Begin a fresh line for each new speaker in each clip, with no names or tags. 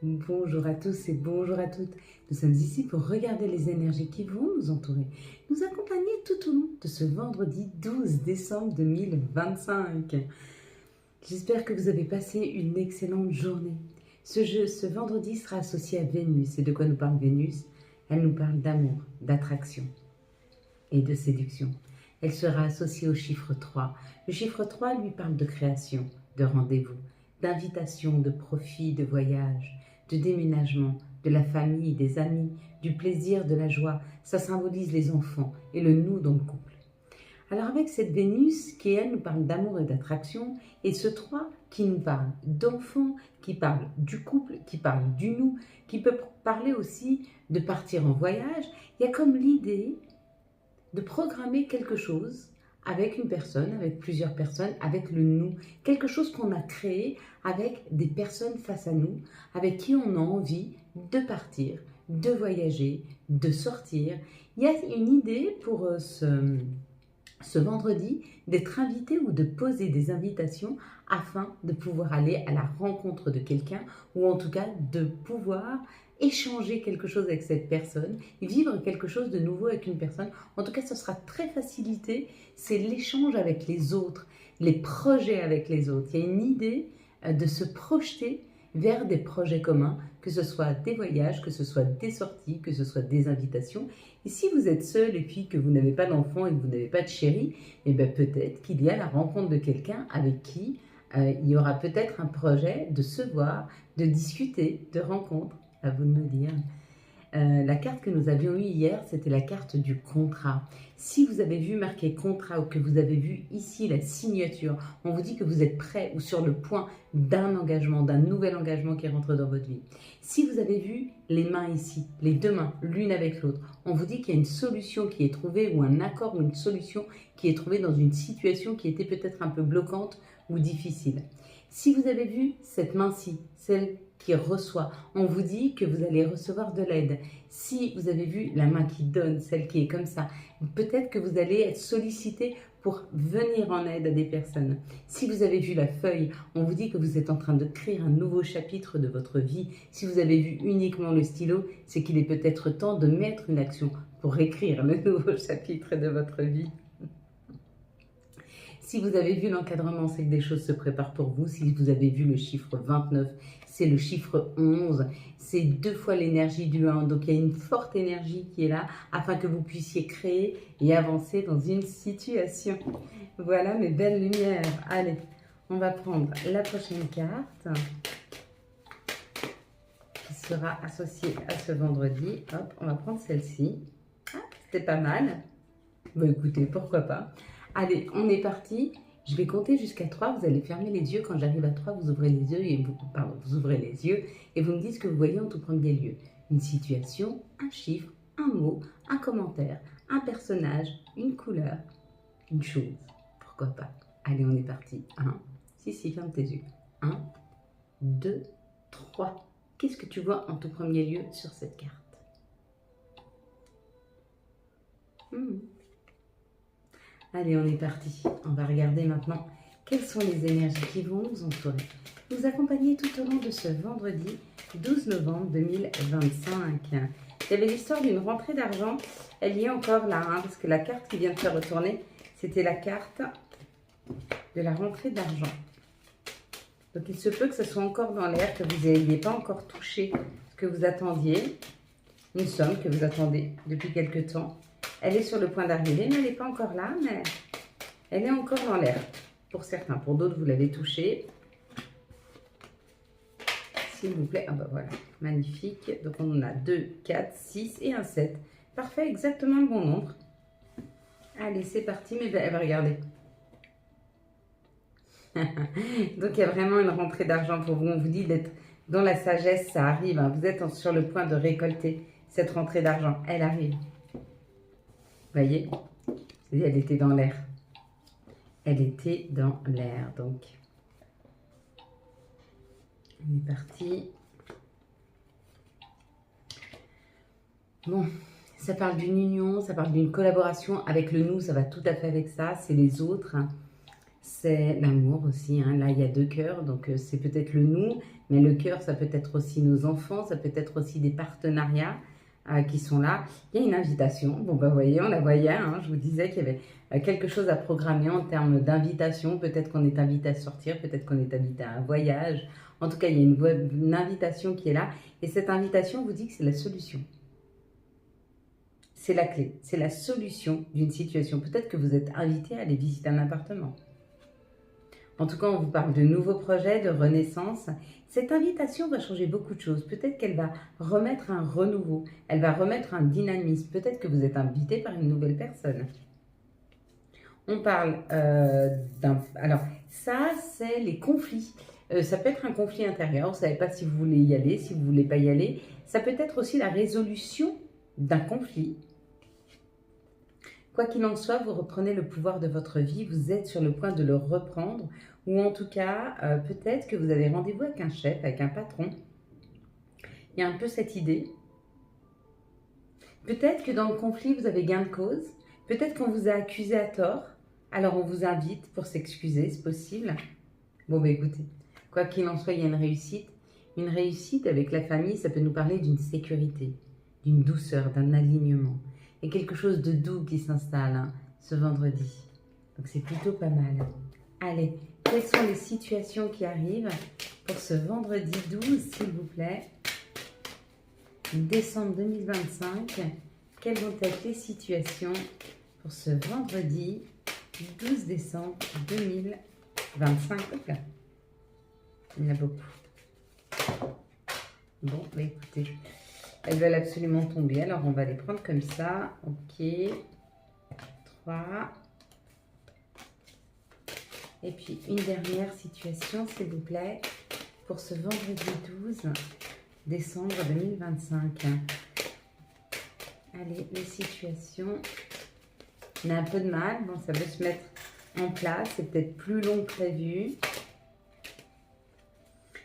Bonjour à tous et bonjour à toutes. Nous sommes ici pour regarder les énergies qui vont nous entourer, nous accompagner tout au long de ce vendredi 12 décembre 2025. J'espère que vous avez passé une excellente journée. Ce vendredi sera associé à Vénus. Et de quoi nous parle Vénus? Elle nous parle d'amour, d'attraction et de séduction. Elle sera associée au chiffre 3. Le chiffre 3 lui parle de création, de rendez-vous, d'invitation, de profit, de voyage, de déménagement, de la famille, des amis, du plaisir, de la joie. Ça symbolise les enfants et le nous dans le couple. Alors avec cette Vénus qui, elle, nous parle d'amour et d'attraction, et ce 3 qui nous parle d'enfants, qui parle du couple, qui parle du nous, qui peut parler aussi de partir en voyage, il y a comme l'idée de programmer quelque chose avec une personne, avec plusieurs personnes, avec le nous, quelque chose qu'on a créé avec des personnes face à nous, avec qui on a envie de partir, de voyager, de sortir. Il y a une idée pour ce vendredi d'être invité ou de poser des invitations afin de pouvoir aller à la rencontre de quelqu'un ou en tout cas de pouvoir échanger quelque chose avec cette personne, vivre quelque chose de nouveau avec une personne. En tout cas, ce sera très facilité, c'est l'échange avec les autres, les projets avec les autres. Il y a une idée de se projeter vers des projets communs, que ce soit des voyages, que ce soit des sorties, que ce soit des invitations. Et si vous êtes seul et puis que vous n'avez pas d'enfant et que vous n'avez pas de chéri, eh bien peut-être qu'il y a la rencontre de quelqu'un avec qui il y aura peut-être un projet de se voir, de discuter, de rencontre. À vous de me dire. La carte que nous avions eue hier, c'était la carte du contrat. Si vous avez vu marqué contrat ou que vous avez vu ici la signature, on vous dit que vous êtes prêt ou sur le point d'un engagement, d'un nouvel engagement qui rentre dans votre vie. Si vous avez vu les mains ici, les deux mains, l'une avec l'autre, on vous dit qu'il y a une solution qui est trouvée ou un accord ou une solution qui est trouvée dans une situation qui était peut-être un peu bloquante ou difficile. Si vous avez vu cette main-ci, celle qui reçoit, on vous dit que vous allez recevoir de l'aide. Si vous avez vu la main qui donne, celle qui est comme ça, peut-être que vous allez être sollicité pour venir en aide à des personnes. Si vous avez vu la feuille, on vous dit que vous êtes en train de créer un nouveau chapitre de votre vie. Si vous avez vu uniquement le stylo, c'est qu'il est peut-être temps de mettre une action pour écrire le nouveau chapitre de votre vie. Si vous avez vu l'encadrement, c'est que des choses se préparent pour vous. Si vous avez vu le chiffre 29, c'est le chiffre 11. C'est 2 fois l'énergie du 1. Donc, il y a une forte énergie qui est là afin que vous puissiez créer et avancer dans une situation. Voilà mes belles lumières. Allez, on va prendre la prochaine carte qui sera associée à ce vendredi. Hop, on va prendre celle-ci. Ah, c'était pas mal. Bon, écoutez, pourquoi pas. Allez, on est parti. Je vais compter jusqu'à 3. Vous allez fermer les yeux. Quand j'arrive à 3, vous ouvrez les yeux et vous ouvrez les yeux et vous me dites ce que vous voyez en tout premier lieu. Une situation, un chiffre, un mot, un commentaire, un personnage, une couleur, une chose. Pourquoi pas? Allez, on est parti. 1. Si, ferme tes yeux. 1, 2, 3. Qu'est-ce que tu vois en tout premier lieu sur cette carte? Allez, on est parti. On va regarder maintenant quelles sont les énergies qui vont nous entourer, nous accompagner tout au long de ce vendredi 12 novembre 2025. Il y avait l'histoire d'une rentrée d'argent. Elle y est encore là, parce que la carte qui vient de se retourner, c'était la carte de la rentrée d'argent. Donc, il se peut que ce soit encore dans l'air, que vous n'ayez pas encore touché ce que vous attendiez, une somme que vous attendez depuis quelque temps. Elle est sur le point d'arriver, mais elle n'est pas encore là, mais elle est encore dans l'air. Pour certains, pour d'autres, vous l'avez touchée. S'il vous plaît. Ah bah voilà, magnifique. Donc on en a 2, 4, 6 et un 7. Parfait, exactement le bon nombre. Allez, c'est parti, mais elle va regarder. Donc il y a vraiment une rentrée d'argent pour vous. On vous dit d'être dans la sagesse, ça arrive. Hein. Vous êtes sur le point de récolter cette rentrée d'argent. Elle arrive. Vous voyez, elle était dans l'air. Elle était dans l'air, donc. On est parti. Bon, ça parle d'une union, ça parle d'une collaboration avec le nous, ça va tout à fait avec ça. C'est les autres. c'est l'amour aussi, hein. Là, il y a 2 cœurs, donc c'est peut-être le nous, mais le cœur, ça peut être aussi nos enfants, ça peut être aussi des partenariats qui sont là. Il y a une invitation. Bon, bah, vous voyez, on la voyait, hein. Je vous disais qu'il y avait quelque chose à programmer en termes d'invitation. Peut-être qu'on est invité à sortir, peut-être qu'on est invité à un voyage. En tout cas, il y a une invitation qui est là. Et cette invitation vous dit que c'est la solution. C'est la clé, c'est la solution d'une situation. Peut-être que vous êtes invité à aller visiter un appartement. En tout cas, on vous parle de nouveaux projets, de renaissance. Cette invitation va changer beaucoup de choses. Peut-être qu'elle va remettre un renouveau, elle va remettre un dynamisme. Peut-être que vous êtes invité par une nouvelle personne. On parle Alors, ça, c'est les conflits. Ça peut être un conflit intérieur. Vous ne savez pas si vous voulez y aller, si vous ne voulez pas y aller. Ça peut être aussi la résolution d'un conflit. Quoi qu'il en soit, vous reprenez le pouvoir de votre vie, vous êtes sur le point de le reprendre, ou en tout cas, peut-être que vous avez rendez-vous avec un chef, avec un patron. Il y a un peu cette idée. Peut-être que dans le conflit, vous avez gain de cause. Peut-être qu'on vous a accusé à tort. Alors on vous invite pour s'excuser, c'est possible. Bon, bah écoutez, quoi qu'il en soit, il y a une réussite. Une réussite avec la famille, ça peut nous parler d'une sécurité, d'une douceur, d'un alignement. Et quelque chose de doux qui s'installe hein, ce vendredi. Donc c'est plutôt pas mal. Allez, quelles sont les situations qui arrivent pour ce vendredi 12, s'il vous plaît, décembre 2025. Quelles vont être les situations pour ce vendredi 12 décembre 2025. Hop là. Il y en a beaucoup. Bon, bah écoutez, elles veulent absolument tomber. Alors, on va les prendre comme ça. Ok. 3. Et puis, une dernière situation, s'il vous plaît, pour ce vendredi 12 décembre 2025. Allez, les situations. On a un peu de mal. Bon, ça veut se mettre en place. C'est peut-être plus long que prévu.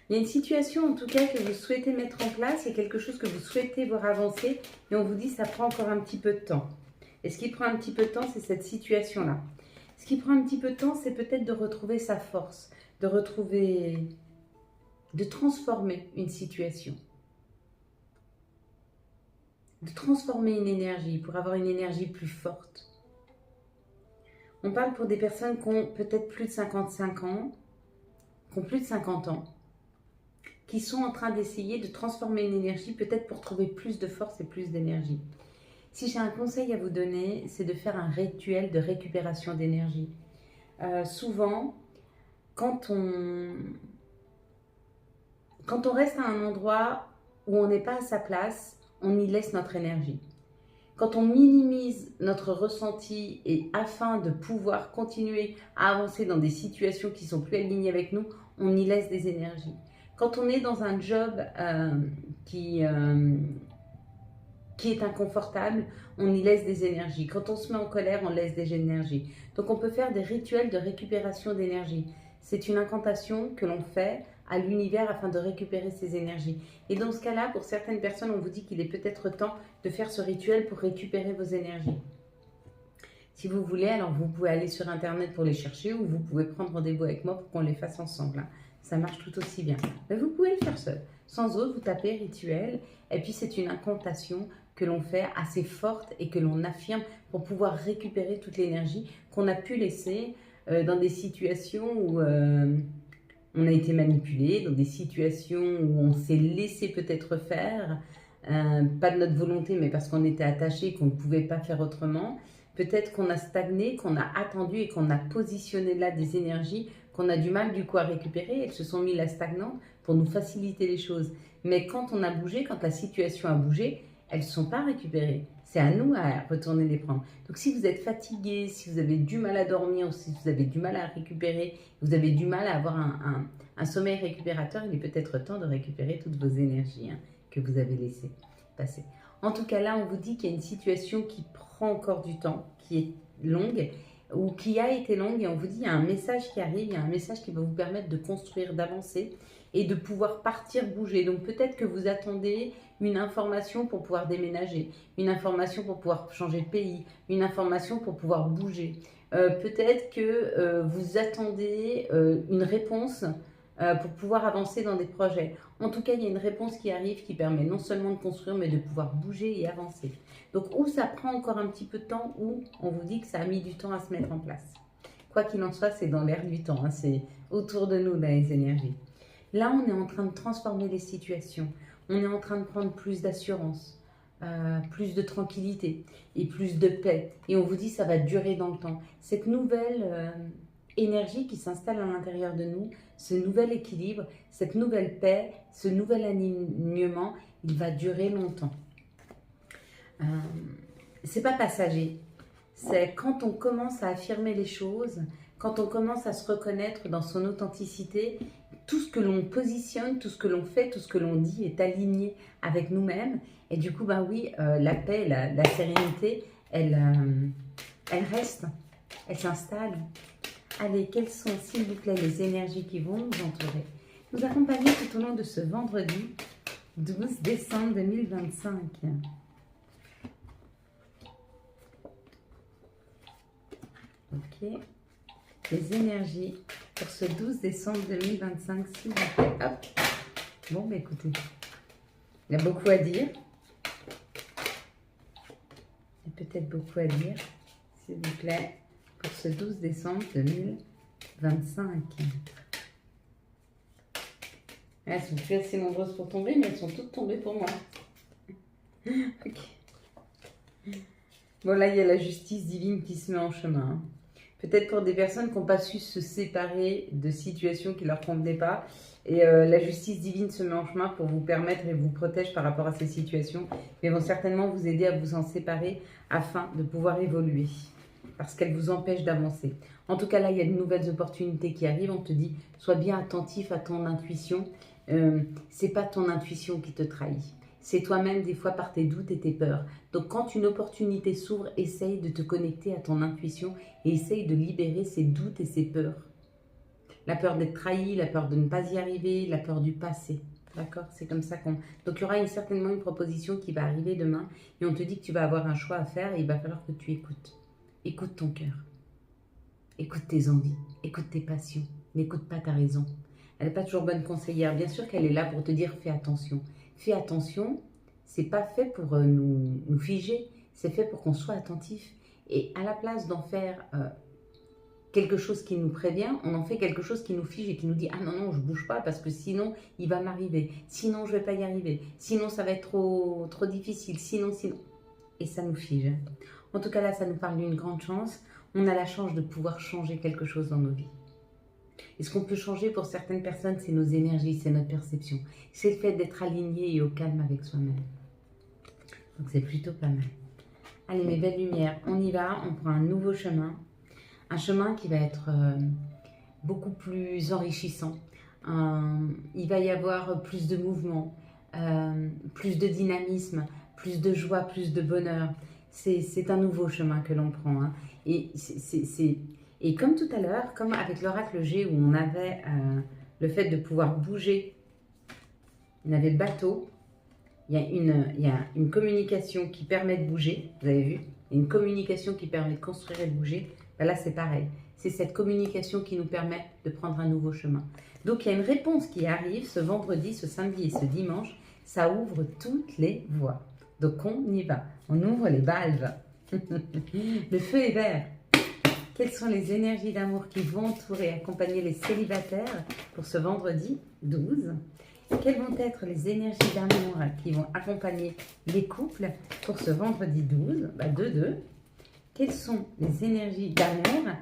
Il y a une situation en tout cas que vous souhaitez mettre en place, il y a quelque chose que vous souhaitez voir avancer et on vous dit que ça prend encore un petit peu de temps. Et ce qui prend un petit peu de temps, c'est cette situation-là. Ce qui prend un petit peu de temps, c'est peut-être de retrouver sa force, de transformer une situation. De transformer une énergie pour avoir une énergie plus forte. On parle pour des personnes qui ont peut-être plus de 55 ans, qui ont plus de 50 ans, qui sont en train d'essayer de transformer une énergie, peut-être pour trouver plus de force et plus d'énergie. Si j'ai un conseil à vous donner, c'est de faire un rituel de récupération d'énergie. Souvent, quand on reste à un endroit où on n'est pas à sa place, on y laisse notre énergie. Quand on minimise notre ressenti et afin de pouvoir continuer à avancer dans des situations qui sont plus alignées avec nous, on y laisse des énergies. Quand on est dans un job qui est inconfortable, on y laisse des énergies. Quand on se met en colère, on laisse des énergies. Donc on peut faire des rituels de récupération d'énergie. C'est une incantation que l'on fait à l'univers afin de récupérer ces énergies. Et dans ce cas-là, pour certaines personnes, on vous dit qu'il est peut-être temps de faire ce rituel pour récupérer vos énergies. Si vous voulez, alors vous pouvez aller sur Internet pour les chercher ou vous pouvez prendre rendez-vous avec moi pour qu'on les fasse ensemble. Ça marche tout aussi bien. Mais vous pouvez le faire seul. Sans autre, vous tapez rituel. Et puis, c'est une incantation que l'on fait assez forte et que l'on affirme pour pouvoir récupérer toute l'énergie qu'on a pu laisser dans des situations où on a été manipulé, dans des situations où on s'est laissé peut-être faire, pas de notre volonté, mais parce qu'on était attaché, qu'on ne pouvait pas faire autrement. Peut-être qu'on a stagné, qu'on a attendu et qu'on a positionné là des énergies qu'on a du mal du coup à récupérer. Elles se sont mises là stagnantes pour nous faciliter les choses. Mais quand on a bougé, quand la situation a bougé, elles ne sont pas récupérées. C'est à nous à retourner les prendre. Donc si vous êtes fatigué, si vous avez du mal à dormir, si vous avez du mal à récupérer, vous avez du mal à avoir un sommeil récupérateur, il est peut-être temps de récupérer toutes vos énergies que vous avez laissées passer. En tout cas là, on vous dit qu'il y a une situation qui prend encore du temps, qui est longue, ou qui a été longue, et on vous dit il y a un message qui arrive, il y a un message qui va vous permettre de construire, d'avancer et de pouvoir partir, bouger. Donc peut-être que vous attendez une information pour pouvoir déménager, une information pour pouvoir changer de pays, une information pour pouvoir bouger. Peut-être que vous attendez une réponse pour pouvoir avancer dans des projets. En tout cas, il y a une réponse qui arrive qui permet non seulement de construire, mais de pouvoir bouger et avancer. Donc, ou ça prend encore un petit peu de temps, ou on vous dit que ça a mis du temps à se mettre en place. Quoi qu'il en soit, c'est dans l'air du temps, hein, c'est autour de nous, dans les énergies. Là, on est en train de transformer les situations. On est en train de prendre plus d'assurance, plus de tranquillité et plus de paix. Et on vous dit ça va durer dans le temps. Cette nouvelle énergie qui s'installe à l'intérieur de nous, ce nouvel équilibre, cette nouvelle paix, ce nouvel alignement, il va durer longtemps. C'est pas passager. C'est quand on commence à affirmer les choses, quand on commence à se reconnaître dans son authenticité, tout ce que l'on positionne, tout ce que l'on fait, tout ce que l'on dit est aligné avec nous-mêmes. Et du coup, bah oui, la paix, la sérénité, elle reste, elle s'installe. Allez, quelles sont, s'il vous plaît, les énergies qui vont nous entourer, nous accompagner tout au long de ce vendredi 12 décembre 2025. Ok. Les énergies pour ce 12 décembre 2025, s'il vous plaît. Hop. Bon, bah écoutez, il y a beaucoup à dire. Il y a peut-être beaucoup à dire, s'il vous plaît, pour ce 12 décembre 2025. Elles sont plus assez nombreuses pour tomber, mais elles sont toutes tombées pour moi. Ok. Bon, là, il y a la justice divine qui se met en chemin. Hein. Peut-être pour des personnes qui n'ont pas su se séparer de situations qui ne leur convenaient pas. Et la justice divine se met en chemin pour vous permettre et vous protège par rapport à ces situations. Mais vont certainement vous aider à vous en séparer afin de pouvoir évoluer. Parce qu'elles vous empêchent d'avancer. En tout cas, là, il y a de nouvelles opportunités qui arrivent. On te dit, sois bien attentif à ton intuition. C'est pas ton intuition qui te trahit. C'est toi-même des fois par tes doutes et tes peurs. Donc quand une opportunité s'ouvre, essaye de te connecter à ton intuition et essaye de libérer ces doutes et ces peurs. La peur d'être trahi, la peur de ne pas y arriver, la peur du passé. D'accord? C'est comme ça qu'on... Donc il y aura certainement une proposition qui va arriver demain et on te dit que tu vas avoir un choix à faire et il va falloir que tu écoutes. Écoute ton cœur. Écoute tes envies. Écoute tes passions. N'écoute pas ta raison. Elle n'est pas toujours bonne conseillère. Bien sûr qu'elle est là pour te dire fais attention. Fais attention, c'est pas fait pour nous figer, c'est fait pour qu'on soit attentif. Et à la place d'en faire quelque chose qui nous prévient, on en fait quelque chose qui nous fige et qui nous dit « Ah non, non, je bouge pas parce que sinon, il va m'arriver. Sinon, je vais pas y arriver. Sinon, ça va être trop difficile. Sinon... » Et ça nous fige. En tout cas, là, ça nous parle d'une grande chance. On a la chance de pouvoir changer quelque chose dans nos vies. Et ce qu'on peut changer pour certaines personnes, c'est nos énergies, c'est notre perception. C'est le fait d'être aligné et au calme avec soi-même. Donc c'est plutôt pas mal. Allez mes belles lumières, on y va, on prend un nouveau chemin. Un chemin qui va être beaucoup plus enrichissant. Il va y avoir plus de mouvement, plus de dynamisme, plus de joie, plus de bonheur. C'est un nouveau chemin que l'on prend. Hein. Et comme tout à l'heure, comme avec l'oracle G où on avait le fait de pouvoir bouger, on avait le bateau, il y a une communication qui permet de bouger, vous avez vu, il y a une communication qui permet de construire et de bouger, ben là c'est pareil, c'est cette communication qui nous permet de prendre un nouveau chemin. Donc il y a une réponse qui arrive ce vendredi, ce samedi et ce dimanche, ça ouvre toutes les voies. Donc on y va, on ouvre les valves. Le feu est vert. Quelles sont les énergies d'amour qui vont entourer et accompagner les célibataires pour ce vendredi 12? Quelles vont être les énergies d'amour qui vont accompagner les couples pour ce vendredi 12? 2-2. Quelles sont les énergies d'amour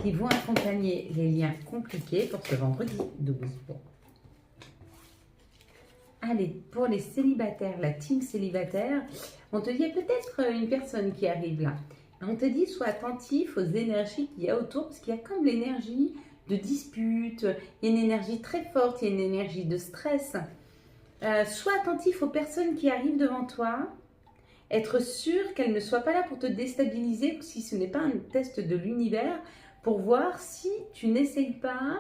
qui vont accompagner les liens compliqués pour ce vendredi 12? Bon. Allez, pour les célibataires, la team célibataire, on te dit, il y a peut-être une personne qui arrive là. On te dit, sois attentif aux énergies qu'il y a autour, parce qu'il y a comme l'énergie de dispute, il y a une énergie très forte, il y a une énergie de stress. Sois attentif aux personnes qui arrivent devant toi, être sûr qu'elles ne soient pas là pour te déstabiliser, si ce n'est pas un test de l'univers, pour voir si tu n'essayes pas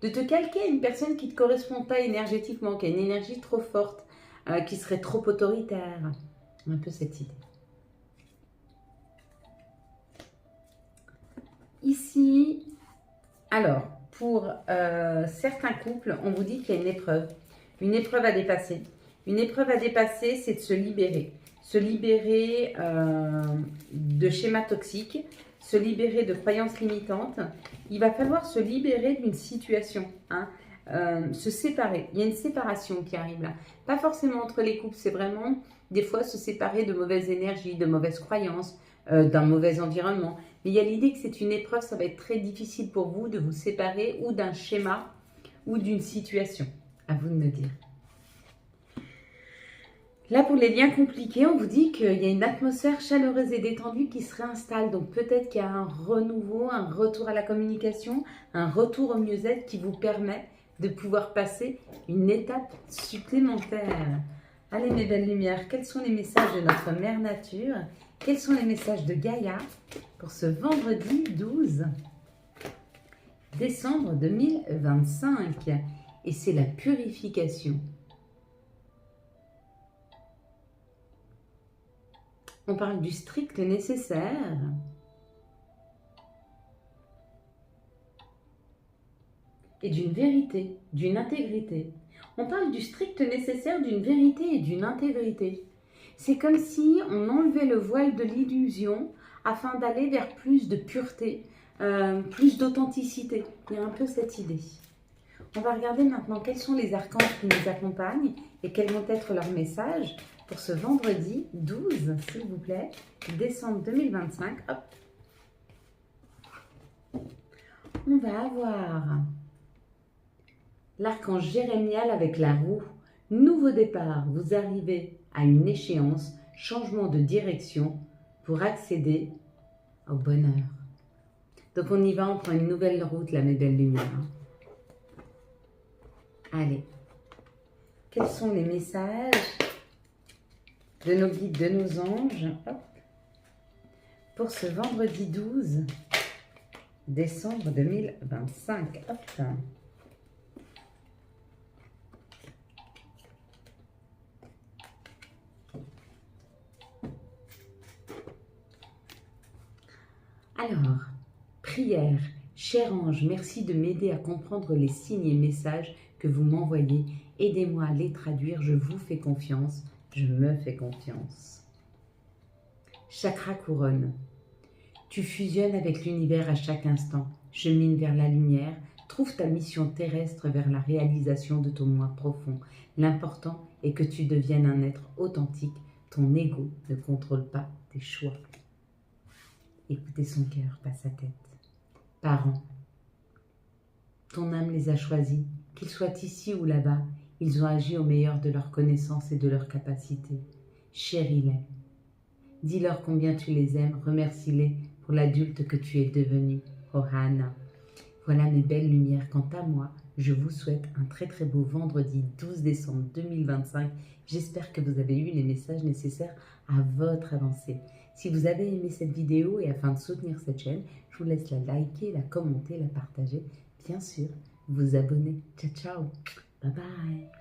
de te calquer à une personne qui ne te correspond pas énergétiquement, qui a une énergie trop forte, qui serait trop autoritaire. Un peu cette idée. Ici, alors, pour certains couples, on vous dit qu'il y a une épreuve à dépasser. Une épreuve à dépasser, c'est de se libérer. Se libérer de schémas toxiques, se libérer de croyances limitantes. Il va falloir se libérer d'une situation, hein, se séparer. Il y a une séparation qui arrive là. Pas forcément entre les couples, c'est vraiment des fois se séparer de mauvaises énergies, de mauvaises croyances, d'un mauvais environnement. Mais il y a l'idée que c'est une épreuve, ça va être très difficile pour vous de vous séparer ou d'un schéma ou d'une situation. À vous de me dire. Là, pour les liens compliqués, on vous dit qu'il y a une atmosphère chaleureuse et détendue qui se réinstalle. Donc peut-être qu'il y a un renouveau, un retour à la communication, un retour au mieux-être qui vous permet de pouvoir passer une étape supplémentaire. Allez mes belles lumières, quels sont les messages de notre mère nature? Quels sont les messages de Gaïa pour ce vendredi 12 décembre 2025? Et c'est la purification. On parle du strict nécessaire. Et d'une vérité, d'une intégrité. On parle du strict nécessaire, d'une vérité et d'une intégrité. C'est comme si on enlevait le voile de l'illusion afin d'aller vers plus de pureté, plus d'authenticité. Il y a un peu cette idée. On va regarder maintenant quels sont les archanges qui nous accompagnent et quels vont être leurs messages pour ce vendredi 12, s'il vous plaît, décembre 2025. Hop. On va avoir l'archange Jérémiel avec la roue. Nouveau départ, vous arrivez à une échéance, changement de direction pour accéder au bonheur. Donc on y va, on prend une nouvelle route, là, mes belles lumières. Allez, quels sont les messages de nos guides, de nos anges, hop, pour ce vendredi 12 décembre 2025. Hop. Alors, prière, cher ange, merci de m'aider à comprendre les signes et messages que vous m'envoyez. Aidez-moi à les traduire, je vous fais confiance, je me fais confiance. Chakra couronne. Tu fusionnes avec l'univers à chaque instant, chemine vers la lumière, trouve ta mission terrestre vers la réalisation de ton moi profond. L'important est que tu deviennes un être authentique, ton ego ne contrôle pas tes choix. Écoutez son cœur, pas sa tête. Parents, ton âme les a choisis, qu'ils soient ici ou là-bas, ils ont agi au meilleur de leurs connaissances et de leurs capacités. Chéris-les. Dis-leur combien tu les aimes, remercie-les pour l'adulte que tu es devenu. Ohana. Voilà mes belles lumières. Quant à moi, je vous souhaite un très très beau vendredi 12 décembre 2025. J'espère que vous avez eu les messages nécessaires à votre avancée. Si vous avez aimé cette vidéo et afin de soutenir cette chaîne, je vous laisse la liker, la commenter, la partager. Bien sûr, vous abonner. Ciao, ciao. Bye bye.